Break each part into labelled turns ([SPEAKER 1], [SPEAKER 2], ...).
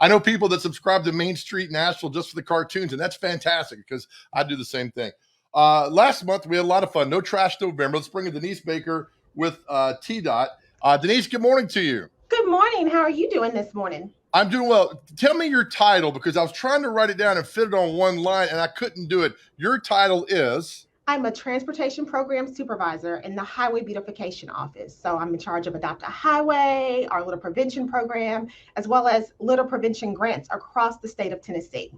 [SPEAKER 1] I know people that subscribe to Main Street Nashville just for the cartoons, and that's fantastic because I do the same thing. Last month, we had a lot of fun. No Trash November. Let's bring in Denise Baker with TDOT. Denise, good morning to you.
[SPEAKER 2] Good morning. How are you doing this morning?
[SPEAKER 1] I'm doing well. Tell me your title because I was trying to write it down and fit it on one line, and I couldn't do it. Your title is?
[SPEAKER 2] I'm a transportation program supervisor in the Highway Beautification Office. So I'm in charge of Adopt a Highway, our litter prevention program, as well as litter prevention grants across the state of Tennessee.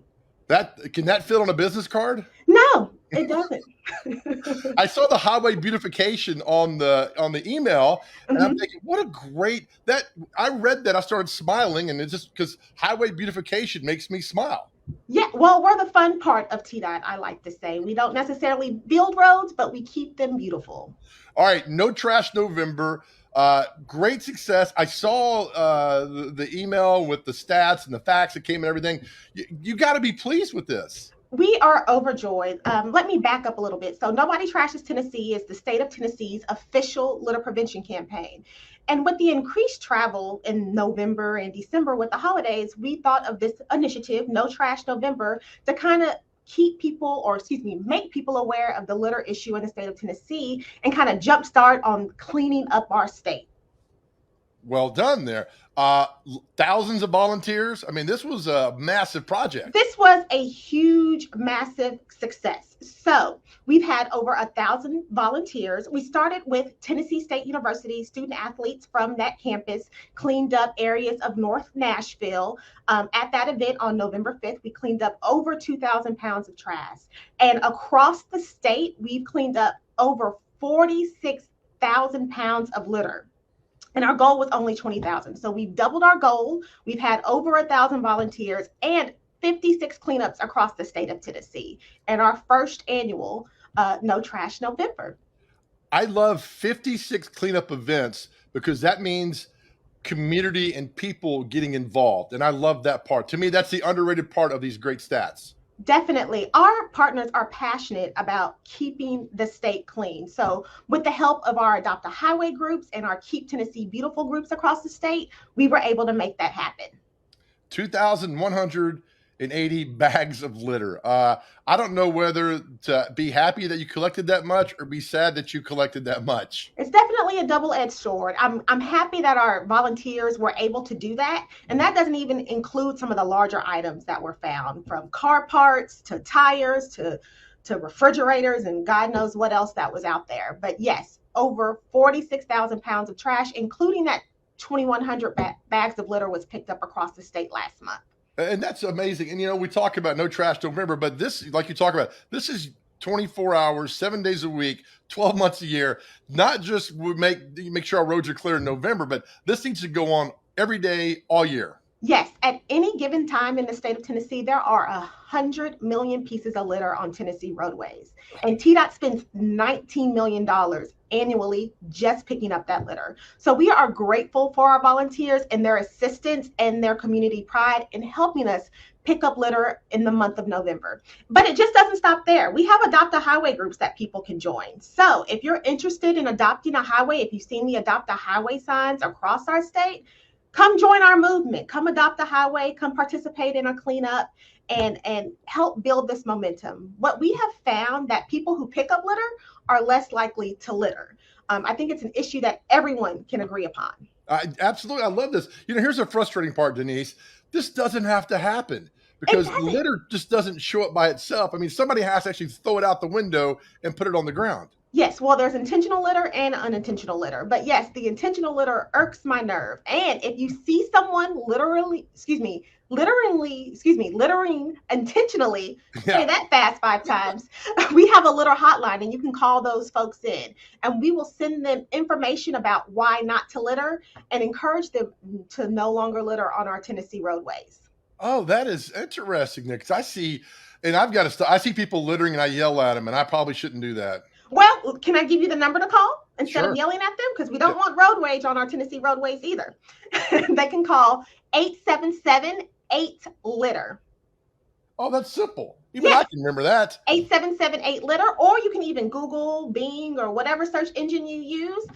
[SPEAKER 1] Can that fit on a business card?
[SPEAKER 2] No, it doesn't.
[SPEAKER 1] I saw the highway beautification on the email, and I'm thinking, what a great that. I read that, I started smiling, and it's just because highway beautification makes me smile.
[SPEAKER 2] Yeah, well, we're the fun part of TDOT, I like to say. We don't necessarily build roads, but we keep them beautiful.
[SPEAKER 1] All right, No Trash November. Great success. I saw the email with the stats and the facts that came and everything. You got to be pleased with this.
[SPEAKER 2] We are overjoyed. Let me back up a little bit. So Nobody Trashes Tennessee is the state of Tennessee's official litter prevention campaign. And with the increased travel in November and December with the holidays, we thought of this initiative, No Trash November, to kind of make people aware of the litter issue in the state of Tennessee and kind of jumpstart on cleaning up our state.
[SPEAKER 1] Well done there. Thousands of volunteers. I mean, this was a massive project.
[SPEAKER 2] This was a huge, massive success. So we've had over 1,000 volunteers. We started with Tennessee State University student athletes from that campus, cleaned up areas of North Nashville. At that event on November 5th, we cleaned up over 2,000 pounds of trash. And across the state, we've cleaned up over 46,000 pounds of litter. And our goal was only 20,000. So we've doubled our goal. We've had over 1,000 volunteers and 56 cleanups across the state of Tennessee. And our first annual No Trash November.
[SPEAKER 1] I love 56 cleanup events because that means community and people getting involved. And I love that part. To me, that's the underrated part of these great stats.
[SPEAKER 2] Definitely. Our partners are passionate about keeping the state clean. So with the help of our Adopt a Highway groups and our Keep Tennessee Beautiful groups across the state, we were able to make that happen.
[SPEAKER 1] 2,180 bags of litter. I don't know whether to be happy that you collected that much or be sad that you collected that much.
[SPEAKER 2] It's definitely a double-edged sword. I'm happy that our volunteers were able to do that. And that doesn't even include some of the larger items that were found, from car parts to tires to refrigerators and God knows what else that was out there. But yes, over 46,000 pounds of trash, including that 2,100 bags of litter was picked up across the state last month.
[SPEAKER 1] And that's amazing. And, we talk about No Trash November, but this, like you talk about, this is 24 hours, 7 days a week, 12 months a year. Not just make sure our roads are clear in November, but this needs to go on every day, all year.
[SPEAKER 2] Yes, at any given time in the state of Tennessee, there are 100 million pieces of litter on Tennessee roadways. And TDOT spends $19 million annually just picking up that litter. So we are grateful for our volunteers and their assistance and their community pride in helping us pick up litter in the month of November. But it just doesn't stop there. We have Adopt a Highway groups that people can join. So if you're interested in adopting a highway, if you've seen the Adopt a Highway signs across our state, come join our movement. Come adopt a highway. Come participate in a cleanup and help build this momentum. What we have found that people who pick up litter are less likely to litter. I think it's an issue that everyone can agree upon.
[SPEAKER 1] Absolutely. I love this. Here's a frustrating part, Denise. This doesn't have to happen because litter just doesn't show up by itself. I mean, somebody has to actually throw it out the window and put it on the ground.
[SPEAKER 2] Yes, well, there's intentional litter and unintentional litter. But yes, the intentional litter irks my nerve. And if you see someone littering intentionally, say that fast 5 times, we have a litter hotline and you can call those folks in and we will send them information about why not to litter and encourage them to no longer litter on our Tennessee roadways.
[SPEAKER 1] Oh, that is interesting, Nick. I see people littering and I yell at them, and I probably shouldn't do that.
[SPEAKER 2] Well, can I give you the number to call instead of yelling at them? Because we don't want road rage on our Tennessee roadways either. They can call 877-8-LITTER.
[SPEAKER 1] Oh, that's simple. Even I can remember that.
[SPEAKER 2] 877-8-LITTER, or you can even Google, Bing, or whatever search engine you use,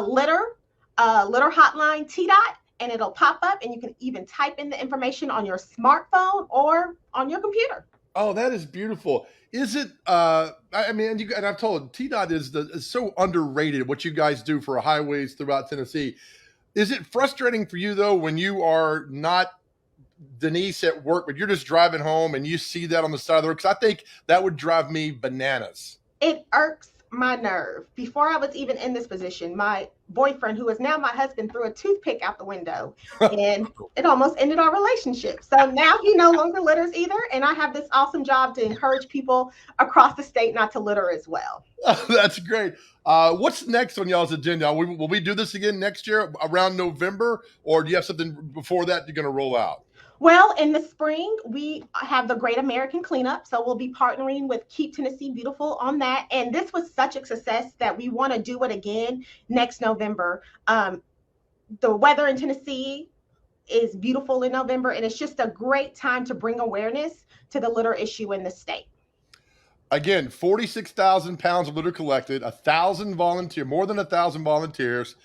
[SPEAKER 2] litter hotline TDOT, and it'll pop up, and you can even type in the information on your smartphone or on your computer.
[SPEAKER 1] Oh, that is beautiful. Is it? I mean, and I've told TDOT is so underrated. What you guys do for highways throughout Tennessee. Is it frustrating for you though when you are not Denise at work, but you're just driving home and you see that on the side of the road? Because I think that would drive me bananas.
[SPEAKER 2] It irks my nerve. Before I was even in this position, my boyfriend, who is now my husband, threw a toothpick out the window, and it almost ended our relationship. So now he no longer litters either, and I have this awesome job to encourage people across the state not to litter as well.
[SPEAKER 1] That's great. What's next on y'all's agenda? Will we do this again next year around November, or do you have something before that you're going to roll out?
[SPEAKER 2] Well, in the spring, we have the Great American Cleanup. So we'll be partnering with Keep Tennessee Beautiful on that. And this was such a success that we want to do it again next November. The weather in Tennessee is beautiful in November, and it's just a great time to bring awareness to the litter issue in the state.
[SPEAKER 1] Again, 46,000 pounds of litter collected, more than 1,000 volunteers,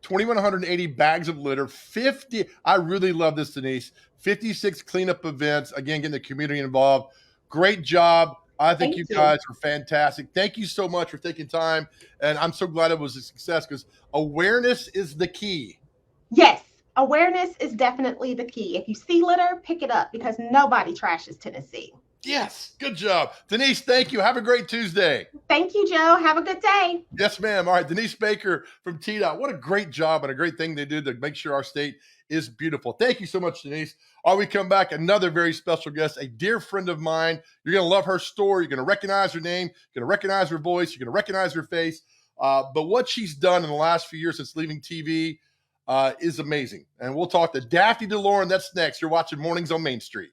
[SPEAKER 1] 2,180 bags of litter, 50. I really love this, Denise. 56 cleanup events. Again, getting the community involved. Great job. I think you guys are fantastic. Thank you so much for taking time. And I'm so glad it was a success because awareness is the key.
[SPEAKER 2] Yes, awareness is definitely the key. If you see litter, pick it up because nobody trashes Tennessee.
[SPEAKER 1] Yes, good job. Denise, thank you. Have a great Tuesday.
[SPEAKER 2] Thank you, Joe. Have a good day.
[SPEAKER 1] Yes, ma'am. All right, Denise Baker from TDOT. What a great job and a great thing they did to make sure our state is beautiful. Thank you so much, Denise. All right, we come back, another very special guest, a dear friend of mine. You're going to love her story. You're going to recognize her name. You're going to recognize her voice. You're going to recognize her face. But what she's done in the last few years since leaving TV is amazing. And we'll talk to Daphne DeLorean. That's next. You're watching Mornings on Main Street.